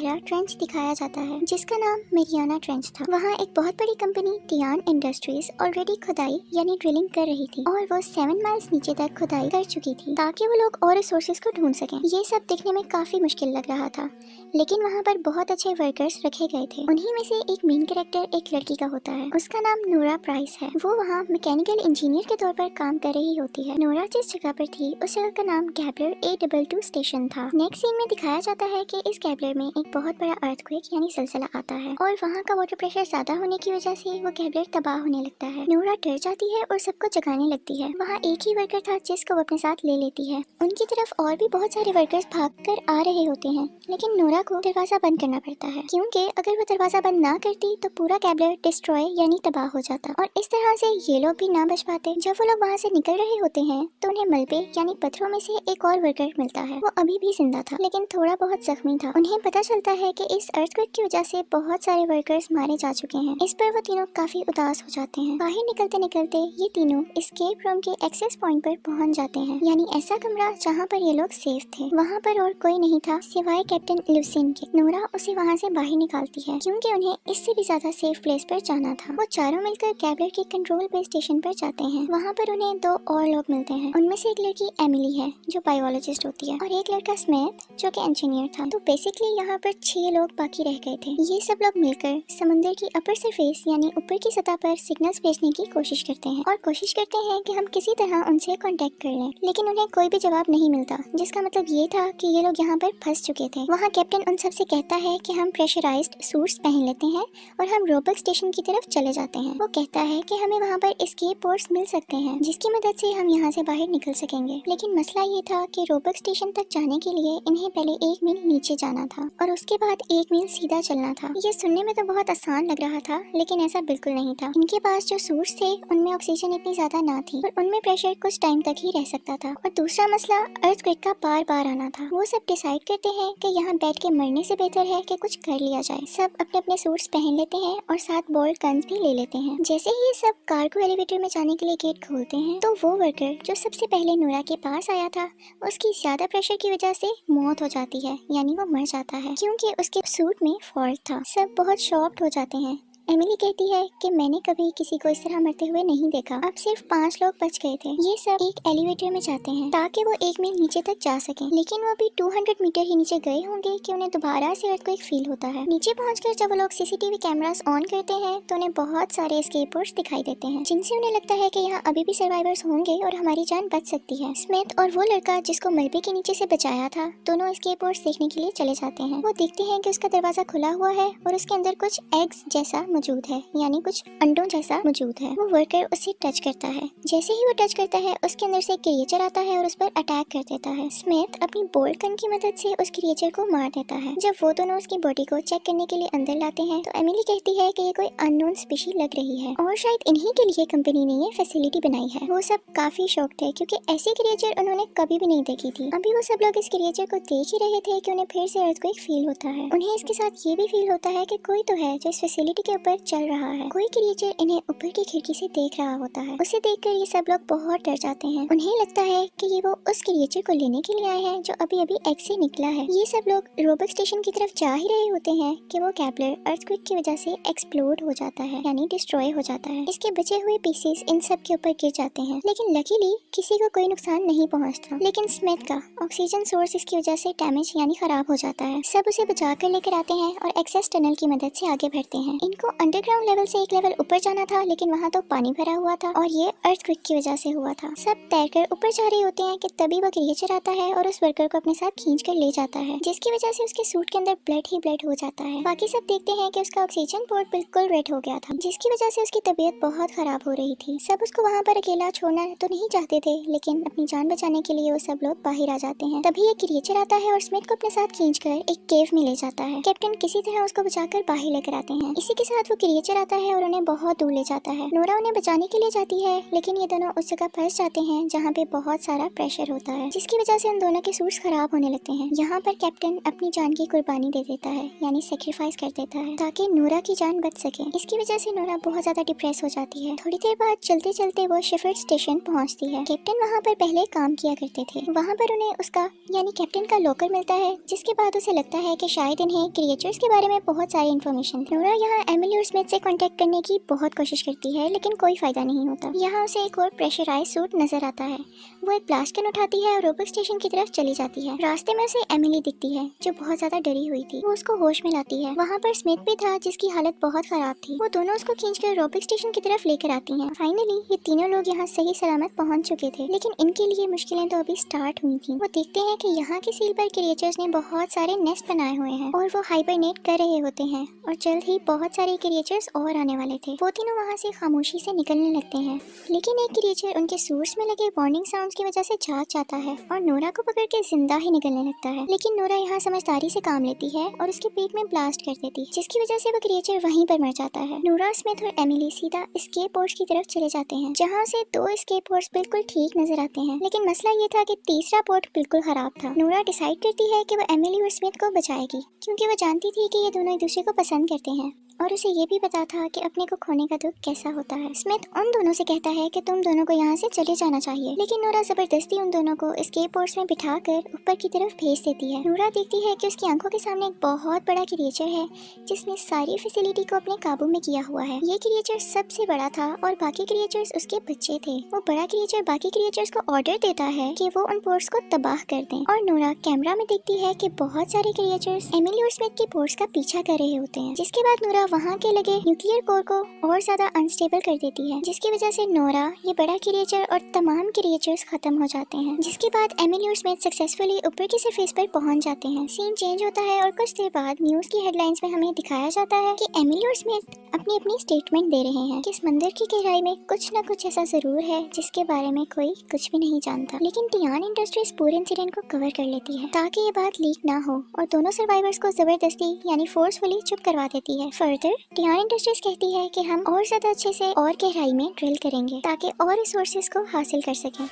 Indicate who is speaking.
Speaker 1: गहरा ट्रेंच दिखाया जाता है जिसका नाम मेरियाना ट्रेंच था। वहाँ एक बहुत बड़ी कंपनी टियान इंडस्ट्रीज ऑलरेडी खुदाई यानी ड्रिलिंग कर रही थी और वो 7 माइल्स नीचे तक खुदाई कर चुकी थी ताकि वो लोग और रिसोर्सेज को ढूंढ सकें। ये सब दिखने में काफी मुश्किल लग रहा था, लेकिन वहाँ पर बहुत अच्छे वर्कर्स रखे गए थे। उन्हीं में से एक मेन कैरेक्टर एक लड़की का होता है, उसका नाम नोरा प्राइस है। वो वहाँ मैकेनिकल इंजीनियर के तौर पर काम कर रही होती है। नोरा जिस जगह पर थी उस जगह का नाम गैब्लर A22 स्टेशन था। नेक्स्ट सीन में दिखाया जाता है कि इस गैब्लर में एक बहुत बड़ा अर्थक्वेक यानी ज़लज़ला आता है और वहाँ का वाटर प्रेशर ज्यादा होने की वजह से वो गैब्लर तबाह होने लगता है। नोरा डर जाती है और सबको जगाने लगती है। वहाँ एक ही वर्कर था जिसको वो अपने साथ ले लेती है। उनकी तरफ और भी बहुत सारे वर्कर्स भागकर आ रहे होते हैं, लेकिन नोरा को दरवाजा बंद करना पड़ता है क्योंकि अगर वो दरवाजा बंद ना करती तो पूरा गैब्लर डिस्ट्रॉय यानी तबाह हो जाता और इस तरह से ये लोग भी ना बच पाते। जब वो लोग वहाँ से निकल रहे होते हैं तो उन्हें मलबे यानी पत्थरों में से एक और वर्कर मिलता है। वो अभी भी जिंदा था लेकिन थोड़ा बहुत जख्मी था। उन्हें पता चलता है कि इस अर्थक्वेक की वजह से बहुत सारे वर्कर्स मारे जा चुके हैं। इस पर वो तीनों काफी उदास हो जाते हैं। बाहर निकलते निकलते ये तीनों एस्केप रूम के एक्सेस पॉइंट पर पहुंच जाते हैं, यानी ऐसा कमरा जहाँ पर ये लोग सेफ थे। वहाँ पर और कोई नहीं था सिवाय कैप्टन लुसिन के। नोरा उसे वहाँ से बाहर निकालती है क्योंकि उन्हें इससे भी ज्यादा सेफ प्लेस पर जाना था। वो चारों मिलकर गैब्लर के कंट्रोल बेस स्टेशन पर जाते हैं। वहाँ पर उन्हें 2 और लोग मिलते हैं। उनमें से एक लड़की एमिली है जो बायोलॉजिस्ट होती है और एक लड़का स्मिथ जो कि इंजीनियर था। तो बेसिकली यहाँ पर 6 लोग बाकी रह गए थे। ये सब लोग मिलकर समुद्र की अपर सरफेस यानी ऊपर की सतह पर सिग्नल्स भेजने की कोशिश करते हैं और कोशिश करते हैं कि हम किसी तरह उनसे कांटेक्ट कर लें, लेकिन उन्हें कोई भी जवाब नहीं मिलता, जिसका मतलब ये था कि ये लोग यहाँ पर फंस चुके थे। वहाँ कैप्टन उन सबसे कहता है कि हम प्रेशराइज्ड सूट्स पहन लेते हैं और हम रोबक स्टेशन की तरफ चले जाते हैं। वो कहता है कि हमें वहाँ पर एस्केप पोर्ट्स मिल सकते हैं जिसकी मदद से हम यहाँ से बाहर निकल सकेंगे। लेकिन मसला ये था कि रोबक स्टेशन तक जाने के लिए इन्हें पहले 1 मील नीचे जाना था और उसके बाद 1 मील सीधा चलना था। ये सुनने में तो बहुत आसान लग रहा था, लेकिन ऐसा बिल्कुल नहीं था। इनके पास जो सूट्स थे उनमें ऑक्सीजन इतनी ज्यादा ना थी और उनमें प्रेशर कुछ टाइम तक ही रह सकता था। और दूसरा मसला अर्थक्वेक का बार बार आना था। वो सब डिसाइड करते हैं कि यहाँ बैठ के मरने से बेहतर है कि कुछ कर लिया जाए। सब अपने अपने सूट्स पहन लेते हैं और साथ बोल्ट गन्स भी ले लेते हैं। जैसे ही ये सब कार्गो एलिवेटर में जाने के लिए गेट खोलते हैं तो वो वर्कर जो सबसे पहले नोरा के पास आया था उसकी ज्यादा प्रेशर की वजह से मौत हो जाती है, यानी वो मर जाता है क्योंकि उसके सूट में फॉल्ट था। सब बहुत शॉक्ड हो जाते हैं। एमिली कहती है कि मैंने कभी किसी को इस तरह मरते हुए नहीं देखा। अब सिर्फ 5 लोग बच गए थे। ये सब एक एलिवेटर में जाते हैं ताकि वो 1 मील नीचे तक जा सकें, लेकिन वो अभी 200 मीटर ही नीचे गए होंगे कि उन्हें दोबारा से अर्थक्वेक फील होता है। नीचे पहुंचकर जब वो लोग सीसीटीवी कैमरास ऑन करते हैं तो उन्हें बहुत सारे एस्केप पोर्ट्स दिखाई देते हैं जिनसे उन्हें लगता है कि यहाँ अभी भी सर्वाइवर्स होंगे और हमारी जान बच सकती है। स्मिथ और वो लड़का जिसको मलबे के नीचे से बचाया था दोनों एस्केप पोर्ट्स देखने के लिए चले जाते हैं। वो देखते हैं कि उसका दरवाजा खुला हुआ है और उसके अंदर कुछ एग्स जैसा मौजूद है, यानी कुछ अंडों जैसा मौजूद है। वो वर्कर उसे टच करता है। जैसे ही वो टच करता है उसके अंदर से क्रिएचर आता है और उस पर अटैक कर देता है। स्मिथ अपनी बोल्ट गन की मदद से उस क्रिएचर को मार देता है। जब वो दोनों उसकी बॉडी को चेक करने के लिए अंदर लाते हैं तो एमिली कहती है कि ये कोई अननोन स्पीशी लग रही है और शायद इन्हीं के लिए कंपनी ने ये फैसिलिटी बनाई है। वो सब काफी शॉक थे क्योंकि ऐसी क्रिएचर उन्होंने कभी भी नहीं देखी थी। अभी वो सब लोग इस क्रिएचर को देख ही रहे थे कि उन्हें फिर से अर्थक्वेक फील होता है। उन्हें इसके साथ ये भी फील होता है कि कोई तो है जो इस फैसिलिटी के ऊपर चल रहा है। कोई क्रिएचर इन्हें ऊपर की खिड़की से देख रहा होता है। उसे देखकर ये सब लोग बहुत डर जाते हैं। उन्हें लगता है कि ये वो उस क्रिएचर को लेने के लिए आए हैं जो अभी अभी एग से निकला है। ये सब लोग रोबक स्टेशन की तरफ जा ही रहे होते हैं कि वो गैब्लर अर्थक्वेक की वजह से एक्सप्लोड हो जाता है, यानी डिस्ट्रॉय हो जाता है। इसके बचे हुए पीसेस इन सब के ऊपर गिर जाते हैं, लेकिन लकीली किसी को कोई नुकसान नहीं पहुंचता। लेकिन स्मिथ का ऑक्सीजन सोर्स इसकी वजह से डैमेज यानी खराब हो जाता है। सब उसे बचा कर लेकर आते हैं और एक्सेस टनल की मदद से आगे बढ़ते हैं। इनको अंडरग्राउंड लेवल से एक लेवल ऊपर जाना था, लेकिन वहाँ तो पानी भरा हुआ था और ये अर्थक्वेक की वजह से हुआ था। सब तैरकर ऊपर जा रहे होते हैं कि तभी वो क्रिएचर आता है और उस वर्कर को अपने साथ खींच कर ले जाता है, जिसकी वजह से उसके सूट के अंदर ब्लड ही ब्लड हो जाता है। बाकी सब देखते हैं कि उसका ऑक्सीजन पोर्ट बिल्कुल रेड हो गया था, जिसकी वजह से उसकी तबीयत बहुत खराब हो रही थी। सब उसको वहाँ पर अकेला छोड़ना तो नहीं चाहते थे, लेकिन अपनी जान बचाने के लिए वो सब लोग बाहर आ जाते हैं। तभी एक क्रिएचर आता है और स्मिथ को अपने साथ खींचकर एक केव में ले जाता है। कैप्टन किसी तरह उसको बचाकर बाहर लेकर आते हैं। इसी के साथ बाद वो क्रिएचर आता है और उन्हें बहुत दूर ले जाता है। नोरा उन्हें बचाने के लिए जाती है, लेकिन ये दोनों उस जगह फंस जाते हैं जहाँ पे बहुत सारा प्रेशर होता है, जिसकी वजह से उन दोनों के सूट्स खराब होने लगते हैं। यहाँ पर कैप्टन अपनी जान की कुर्बानी दे देता है, यानी सेक्रीफाइस कर देता है ताकि नोरा की जान बच सके। इसकी वजह से नोरा बहुत ज्यादा डिप्रेस हो जाती है। थोड़ी देर बाद चलते चलते वो शेफर्ड स्टेशन पहुँचती है। कैप्टन वहाँ पर पहले काम किया करते थे। वहाँ पर उन्हें उसका यानी कैप्टन का लॉकर मिलता है, जिसके बाद उसे लगता है कि शायद इन्हें क्रिएचर्स के बारे में बहुत सारी इन्फॉर्मेशन। नोरा यहाँ एमिली और स्मिथ से कांटेक्ट करने की बहुत कोशिश करती है, लेकिन कोई फायदा नहीं होता। यहाँ उसे एक और प्रेशराइज सूट नजर आता है। वो एक ब्लास्ट गन उठाती है और रोबो स्टेशन की तरफ चली जाती है। रास्ते में उसे एमिली दिखती है, जो बहुत ज्यादा डरी हुई थी। वो उसको होश में लाती है। वहाँ पर स्मिथ भी था, जिसकी हालत बहुत खराब थी। वो दोनों उसको खींचकर रोबो स्टेशन की तरफ लेकर आती हैं। फाइनली ये तीनों लोग यहाँ सही सलामत पहुँच चुके थे, लेकिन इनके लिए मुश्किलें तो अभी स्टार्ट हुई थी। वो देखते हैं कि यहाँ की सील पर क्रिएचर्स ने बहुत सारे नेस्ट बनाए हुए हैं और वो हाइबरनेट कर रहे होते हैं, और जल्द ही बहुत सारे क्रिएचर्स और आने वाले थे। वो तीनों वहाँ से खामोशी से निकलने लगते हैं, लेकिन एक क्रिएचर उनके सूट्स में लगे वार्निंग साउंड्स की वजह से जाग जाता है और नोरा को पकड़ के जिंदा ही निकलने लगता है। लेकिन नोरा यहाँ समझदारी से काम लेती है और उसके पेट में ब्लास्ट कर देती है, जिसकी वजह से वो क्रिएचर वहीं पर मर जाता है। नोरा, स्मिथ और एमिली सीधा एस्केप पोर्ट की तरफ चले जाते हैं, जहाँ से 2 एस्केप पोर्ट्स बिल्कुल ठीक नजर आते हैं। लेकिन मसला ये था कि तीसरा पोर्ट बिल्कुल खराब था। नोरा डिसाइड करती है कि वो एमिली और स्मिथ को बचाएगी, क्योंकि वो जानती थी कि ये दोनों एक दूसरे को पसंद करते हैं और उसे ये भी पता था कि अपने को खोने का दुख कैसा होता है। स्मिथ उन दोनों से कहता है कि तुम दोनों को यहाँ से चले जाना चाहिए, लेकिन नोरा जबरदस्ती उन दोनों को एस्केप पोर्ट्स में बिठाकर ऊपर की तरफ भेज देती है। नोरा देखती है कि उसकी आंखों के सामने एक बहुत बड़ा क्रिएचर है, जिसने सारी फैसिलिटी को अपने काबू में किया हुआ है। ये क्रिएचर सबसे बड़ा था और बाकी क्रिएचर्स उसके बच्चे थे। वो बड़ा क्रिएचर बाकी क्रिएचर्स को ऑर्डर देता है कि वो उन पोर्ट्स को तबाह कर दें, और नोरा कैमरा में देखती है कि बहुत सारे क्रिएचर्स एमिली और स्मिथ के पोर्ट्स का पीछा कर रहे होते हैं। जिसके बाद नोरा वहाँ के लगे न्यूक्लियर कोर को और ज्यादा अनस्टेबल कर देती है, जिसकी वजह से नोरा, ये बड़ा क्रिएचर और तमाम क्रिएचर्स खत्म हो जाते हैं। जिसके बाद एमिली और स्मिथ सक्सेसफुली ऊपर की सरफेस पर पहुंच जाते हैं। सीन चेंज होता है और कुछ देर बाद न्यूज की हेडलाइंस में हमें दिखाया जाता है कि एमिली और स्मिथ अपनी अपनी स्टेटमेंट दे रहे हैं कि समंदर की गहराई में कुछ न कुछ ऐसा जरूर है जिसके बारे में कोई कुछ भी नहीं जानता। लेकिन टियान इंडस्ट्रीज पूरे इंसिडेंट को कवर कर लेती है ताकि ये बात लीक ना हो, और दोनों सर्वाइवर्स को जबरदस्ती यानी फोर्सफुली चुप करवा देती है। फर्दर टियान इंडस्ट्रीज कहती है कि हम और ज्यादा अच्छे से और गहराई में ड्रिल करेंगे ताकि और रिसोर्सेज को हासिल कर सकें।